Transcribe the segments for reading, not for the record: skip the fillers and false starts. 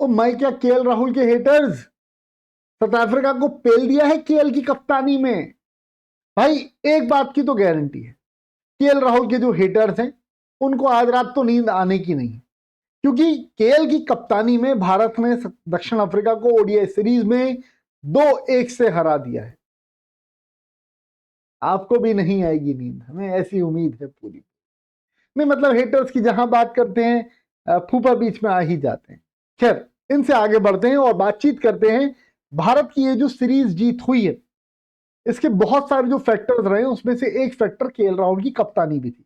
तो मैं क्या केएल राहुल के हेटर्स साउथ अफ्रीका को पेल दिया है केएल की कप्तानी में? भाई एक बात की तो गारंटी है, केएल राहुल के जो हेटर्स हैं उनको आज रात तो नींद आने की नहीं, क्योंकि केएल की कप्तानी में भारत ने दक्षिण अफ्रीका को ओडीआई सीरीज में 2-1 से हरा दिया है। आपको भी नहीं आएगी नींद, हमें ऐसी उम्मीद है पूरी। नहीं मतलब हेटर्स की जहां बात करते हैं फूफा बीच में आ ही जाते हैं। खैर इनसे आगे बढ़ते हैं और बातचीत करते हैं। भारत की ये जो सीरीज जीत हुई है इसके बहुत सारे जो फैक्टर्स रहे उसमें से एक फैक्टर केएल राहुल की कप्तानी भी थी।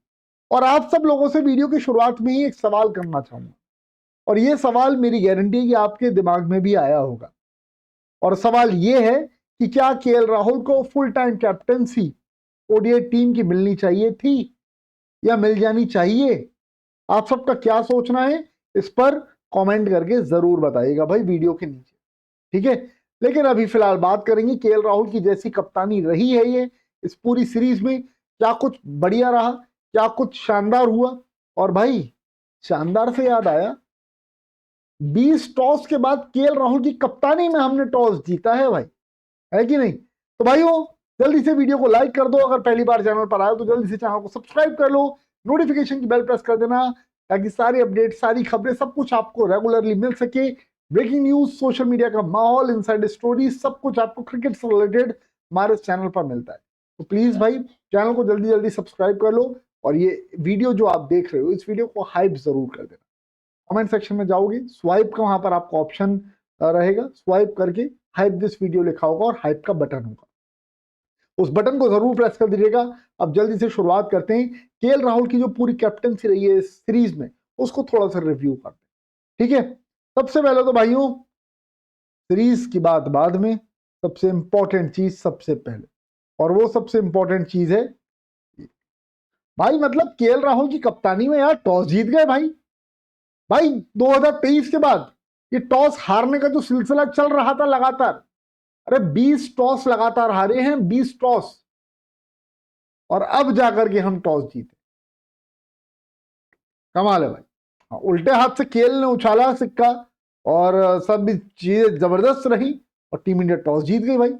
और आप सब लोगों से वीडियो की शुरुआत में ही एक सवाल करना चाहूंगा, और ये सवाल मेरी गारंटी है कि आपके दिमाग में भी आया होगा। और सवाल ये है कि क्या केएल राहुल को full time captaincy ODI team की मिलनी चाहिए थी या मिल जानी चाहिए? आप सबका क्या सोचना है इस पर कमेंट करके जरूर बताइएगा भाई वीडियो के नीचे, ठीक है। लेकिन अभी फिलहाल बात करेंगे केएल राहुल की जैसी कप्तानी रही है ये इस पूरी सीरीज में, क्या कुछ बढ़िया रहा, क्या कुछ शानदार हुआ। और भाई शानदार से याद आया, 20 टॉस के बाद केएल राहुल की कप्तानी में हमने टॉस जीता है भाई, है कि नहीं? तो भाइयों जल्दी से वीडियो को लाइक कर दो, अगर पहली बार चैनल पर आए तो जल्दी से चैनल को सब्सक्राइब कर लो, नोटिफिकेशन की बेल प्रेस कर देना ताकि सारी अपडेट, सारी खबरें, सब कुछ आपको रेगुलरली मिल सके। ब्रेकिंग न्यूज, सोशल मीडिया का माहौल, इनसाइड स्टोरी, सब कुछ आपको क्रिकेट से रिलेटेड हमारे चैनल पर मिलता है। तो प्लीज भाई चैनल को जल्दी जल्दी सब्सक्राइब कर लो, और ये वीडियो जो आप देख रहे हो इस वीडियो को हाइप जरूर कर देना। कमेंट सेक्शन में जाओगे, स्वाइप का वहां पर आपको ऑप्शन रहेगा, स्वाइप करके हाइप दिस वीडियो लिखा होगा और हाइप का बटन होगा, उस बटन को जरूर प्रेस कर दीजिएगा। अब जल्दी से शुरुआत करते हैं, केएल राहुल की जो पूरी कैप्टनसी रही है इस सीरीज में उसको थोड़ा सा रिव्यू करते हैं, ठीक है। सबसे पहले तो भाइयों सीरीज की बात बाद में, सबसे इंपॉर्टेंट चीज सबसे पहले, और वो सबसे इंपॉर्टेंट चीज है भाई, मतलब केएल राहुल की कप्तानी में यार टॉस जीत गए भाई। भाई 2023 के बाद ये टॉस हारने का जो सिलसिला चल रहा था लगातार, अरे 20 टॉस लगातार हारे हैं, 20 टॉस, और अब जाकर के हम टॉस जीते, कमाल है भाई। हाँ, उल्टे हाथ से केएल ने उछाला सिक्का और सब चीजें जबरदस्त रही और टीम इंडिया टॉस जीत गई भाई।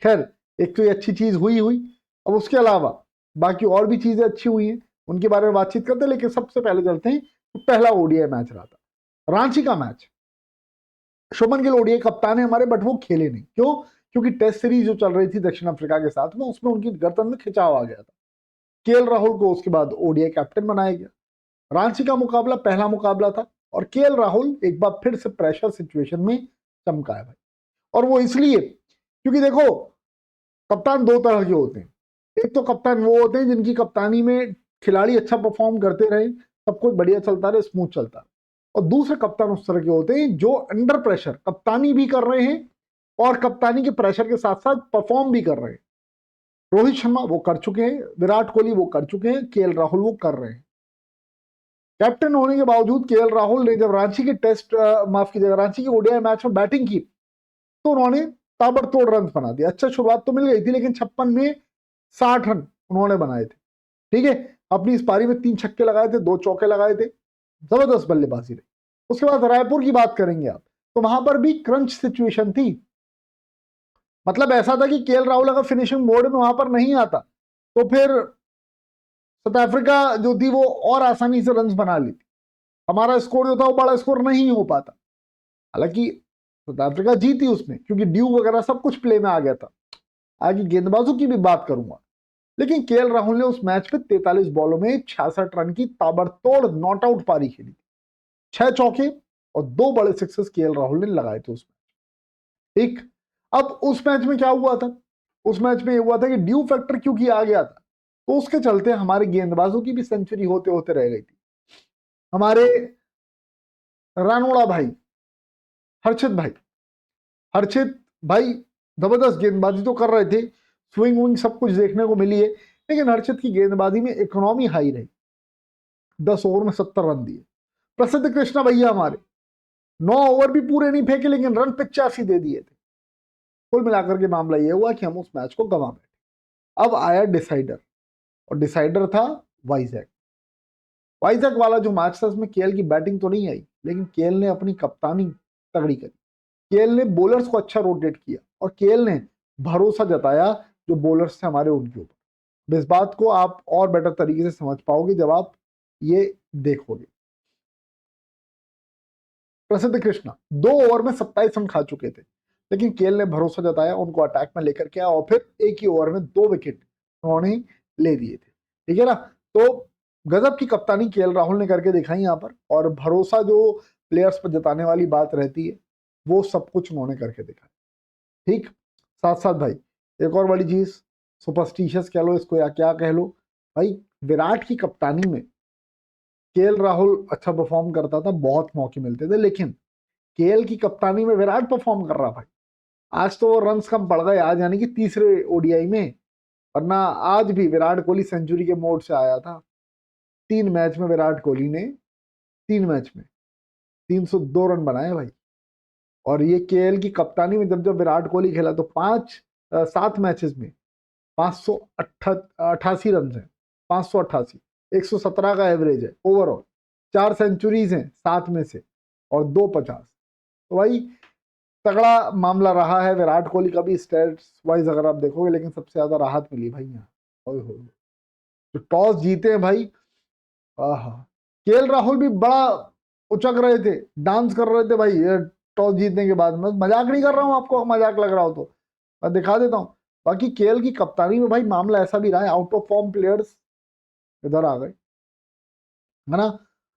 खैर एक तो ये अच्छी चीज हुई हुई, अब उसके अलावा बाकी और भी चीजें अच्छी हुई हैं, उनके बारे में बातचीत करते हैं। लेकिन सबसे पहले चलते हैं तो पहला ओडीआई मैच रहा था रांची का मैच। शुभमन गिल ओडीआई कप्तान है हमारे, बट वो खेले नहीं, क्यों? क्योंकि टेस्ट सीरीज जो चल रही थी दक्षिण अफ्रीका के साथ में उसमें उनकी गर्दन में खिंचाव आ गया था। केएल राहुल को उसके बाद ओडीआई कैप्टन बनाया गया। रांची का मुकाबला पहला मुकाबला था और केएल राहुल एक बार फिर से प्रेशर सिचुएशन में चमका है भाई। और वो इसलिए क्योंकि देखो कप्तान दो तरह के होते हैं, एक तो कप्तान वो होते हैं जिनकी कप्तानी में खिलाड़ी अच्छा परफॉर्म करते रहे, सब कुछ बढ़िया चलता रहे, स्मूथ चलता रहे, और दूसरे कप्तान उस तरह के होते हैं जो अंडर प्रेशर कप्तानी भी कर रहे हैं और कप्तानी के प्रेशर के साथ साथ परफॉर्म भी कर रहे हैं। रोहित शर्मा वो कर चुके हैं, विराट कोहली वो कर चुके हैं, केएल राहुल वो कर रहे हैं। कैप्टन होने के बावजूद केएल राहुल ने जब रांची के टेस्ट माफ कीजिएगा रांची के ओडीआई मैच में बैटिंग की तो उन्होंने ताबड़तोड़ रन बना दिया। अच्छा शुरुआत तो मिल गई थी लेकिन 56 में 60 रन उन्होंने बनाए थे, ठीक है। अपनी इस पारी में 3 छक्के लगाए थे, 2 चौके लगाए थे, जबरदस्त बल्लेबाजी रही। उसके बाद रायपुर की बात करेंगे आप, तो वहां पर भी क्रंच सिचुएशन थी, मतलब ऐसा था कि केएल राहुल अगर फिनिशिंग मोड में वहां पर नहीं आता तो फिर साउथ अफ्रीका जो थी वो और आसानी से रन बना लेती, हमारा स्कोर जो था वो बड़ा स्कोर नहीं हो पाता। हालांकि साउथ अफ्रीका जीती उसमें क्योंकि ड्यू वगैरह सब कुछ प्ले में आ गया था। आगे गेंदबाजों की भी बात करूंगा, लेकिन केएल राहुल ने उस मैच में 43 बॉलों में 66 रन की ताबड़तोड़ नॉट आउट पारी खेली, 6 चौके और 2 बड़े सिक्सेस केएल राहुल ने लगाए थे उस मैच, ठीक। अब उस मैच में क्या हुआ था, उस मैच में ये हुआ था कि ड्यू फैक्टर क्योंकि आ गया था तो उसके चलते हमारे गेंदबाजों की भी सेंचुरी होते होते रह गई थी। हमारे रानोड़ा भाई, हर्षित भाई, हर्षित भाई जबरदस्त गेंदबाजी तो कर रहे थे, स्विंग विंग सब कुछ देखने को मिली है, लेकिन हर्षित की गेंदबाजी में इकोनॉमी हाई रही, 10 ओवर में 70 रन दिए। प्रसिद्ध कृष्णा भैया हमारे 9 ओवर भी पूरे नहीं फेंके लेकिन रन 85 दे दिए थे। कुल मिलाकर के मामला यह हुआ कि हम उस मैच को गंवा बैठे। अब आया डिसाइडर, और डिसाइडर था वाइजैक। वाइजैक वाला जो मैच था उसमें केएल की बैटिंग तो नहीं आई, लेकिन केएल ने अपनी कप्तानी तगड़ी करी। केएल ने बॉलर्स को अच्छा रोटेट किया और केएल ने भरोसा जताया जो बॉलर्स थे हमारे उनके ऊपर। इस बात को आप और बेटर तरीके से समझ पाओगे जब आप ये देखोगे। प्रसिद्ध कृष्णा 2 ओवर में 27 रन खा चुके थे, लेकिन केएल ने भरोसा जताया, उनको अटैक में लेकर के आया और फिर एक ही ओवर में 2 विकेट उन्होंने ले दिए थे। ठीक है ना। तो गजब की कप्तानी केएल राहुल ने करके दिखाई यहाँ पर, और भरोसा जो प्लेयर्स पर जताने वाली बात रहती है वो सब कुछ उन्होंने करके दिखाया। ठीक, साथ साथ भाई एक और बड़ी चीज, सुपरस्टिशियस कह लो इसको या क्या कह लो, भाई विराट की कप्तानी में केएल राहुल अच्छा परफॉर्म करता था, बहुत मौके मिलते थे, लेकिन केएल की कप्तानी में विराट परफॉर्म कर रहा भाई। आज तो वो रन्स कम पड़ गए आज, यानी कि तीसरे ओडीआई में, वरना आज भी विराट कोहली सेंचुरी के मोड से आया था। 3 मैच में विराट कोहली ने 3 मैच में 302 रन बनाए भाई। और ये केएल की कप्तानी में जब जब विराट कोहली खेला तो 7 मैचेस में 588 रन है, 588, 117 का एवरेज है ओवरऑल, 4 सेंचुरीज हैं 7 में से और 2 50। तो भाई तगड़ा मामला रहा है विराट कोहली का भी स्टैट्स वाइज अगर आप देखोगे, लेकिन सबसे ज्यादा राहत मिली भाई यहाँ। तो टॉस जीते हैं भाई। केएल राहुल भी बड़ा उचक रहे थे, डांस कर रहे थे भाई टॉस जीतने के बाद। मैं मजाक नहीं कर रहा हूँ, आपको मजाक लग रहा हो तो मैं दिखा देता हूँ। बाकी केएल की कप्तानी में भाई मामला ऐसा भी रहा है, आउट ऑफ फॉर्म प्लेयर्स इधर आ गए, है ना।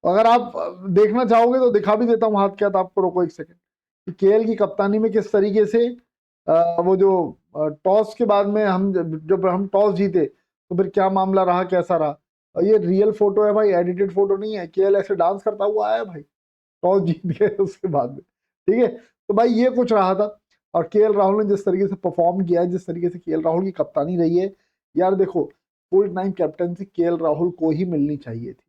अगर आप देखना चाहोगे तो दिखा भी देता हूँ हाथ क्या था आपको, रोको एक सेकंड। केएल की कप्तानी में किस तरीके से वो जो टॉस के बाद में हम जब हम टॉस जीते तो फिर क्या मामला रहा, कैसा रहा। और ये रियल फोटो है भाई, एडिटेड फोटो नहीं है। केएल ऐसे डांस करता हुआ आया भाई टॉस जीत गए उसके बाद में। ठीक है, तो भाई ये कुछ रहा था। और केएल राहुल ने जिस तरीके से परफॉर्म किया है, जिस तरीके से केएल राहुल की कप्तानी रही है, यार देखो full time captaincy KL Rahul को ही मिलनी चाहिए थी।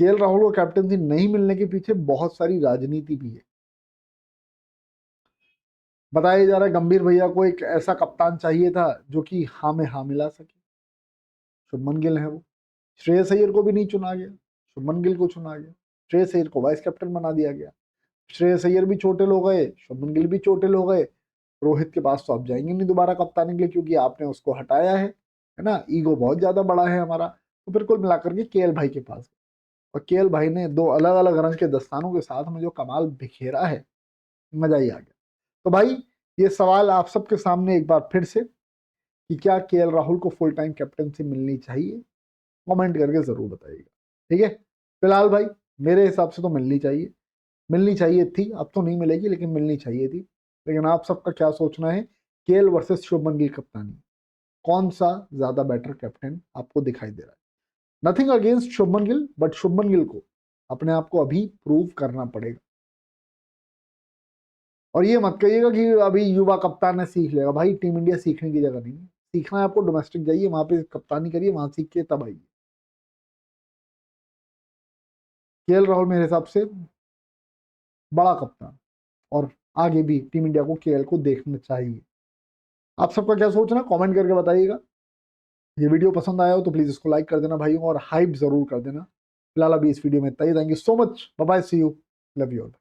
केएल राहुल को कैप्टनसी नहीं मिलने के पीछे बहुत सारी राजनीति भी है। बताया जा रहा है गंभीर भैया को एक ऐसा कप्तान चाहिए था जो कि हाँ में हाँ मिला सके। शुभमन गिल है वो। श्रेयस अय्यर को भी नहीं चुना गया, शुभमन गिल को चुना गया। श्रेयस अय्यर को वाइस कैप्टन बना दिया गया। श्रेयस अय्यर भी चोटिल हो गए, शुभमन गिल भी चोटिल हो गए। रोहित के पास तो आप जाएंगे नहीं दोबारा कप्तानी के लिए, क्योंकि आपने उसको हटाया है ना। ईगो बहुत ज्यादा बड़ा है हमारा। तो फिर कुल मिलाकर के केएल भाई के पास, और केएल भाई ने 2 अलग अलग रंग के दस्तानों के साथ में जो कमाल बिखेरा है, मजा ही आ गया। तो भाई ये सवाल आप सबके सामने एक बार फिर से, कि क्या केएल राहुल को फुल टाइम कैप्टनसी मिलनी चाहिए, कमेंट करके जरूर बताइएगा। ठीक है, फिलहाल भाई मेरे हिसाब से तो मिलनी चाहिए, मिलनी चाहिए थी। अब तो नहीं मिलेगी लेकिन मिलनी चाहिए थी। लेकिन आप सबका क्या सोचना है, केएल वर्सेस शुभमन गिल कप्तानी, कौन सा ज्यादा बेटर कैप्टन आपको दिखाई दे रहा है। Nothing against Shubman Gill, but Shubman Gill को अपने आप को अभी प्रूव करना पड़ेगा। और ये मत कहिएगा कि अभी युवा कप्तान है सीख लेगा, भाई टीम इंडिया सीखने की जगह नहीं है। सीखना है आपको डोमेस्टिक जाइए, वहां पे कप्तानी करिए, वहां सीख के तब आइए। केएल राहुल मेरे हिसाब से बड़ा कप्तान, और आगे भी टीम इंडिया को केएल को देखना चाहिए। आप सबका क्या सोचना कमेंट करके बताइएगा। ये वीडियो पसंद आया हो तो प्लीज इसको लाइक कर देना भाइयों, और हाइप जरूर कर देना। फिलहाल अभी इस वीडियो में इतना ही। Thank you so much, bye bye, see you, love you all.